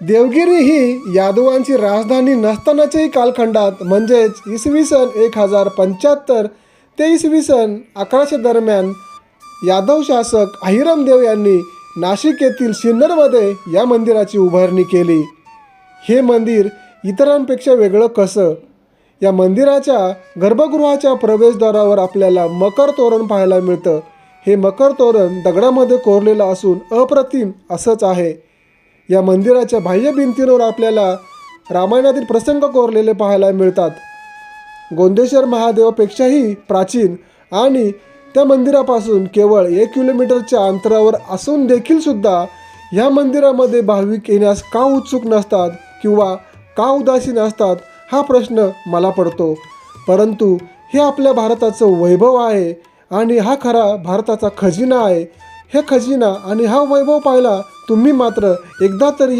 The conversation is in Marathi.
देवगिरी ही यादवांची राजधानी नसतानाच्याही कालखंडात म्हणजेच इसवी सन 1075 ते इसवी सन 1100 दरम्यान यादव शासक अहिरमदेव यांनी नाशिक येथील सिन्नरमध्ये या मंदिराची उभारणी केली. हे मंदिर इतरांपेक्षा वेगळं कसं? या मंदिराच्या गर्भगृहाच्या प्रवेशद्वारावर आपल्याला मकर तोरण पाहायला मिळतं. हे मकर तोरण दगडामध्ये कोरलेलं असून अप्रतिम असंच आहे. या मंदिराच्या बाह्य भिंतींवर आपल्याला रामायणातील प्रसंग कोरलेले पाहायला मिळतात. गोंदेश्वर महादेवापेक्षाही प्राचीन आणि त्या मंदिरापासून केवळ 1 किलोमीटरच्या अंतरावर असून देखील सुद्धा ह्या मंदिरामध्ये भाविक येण्यास का उत्सुक नसतात किंवा का उदासीन असतात हा प्रश्न मला पडतो. परंतु हे आपल्या भारताचं वैभव आहे आणि हा खरा भारताचा खजिना आहे. हे खजिना आणि हा वैभव पाहायला तुम्ही मात्र एकदा तरी या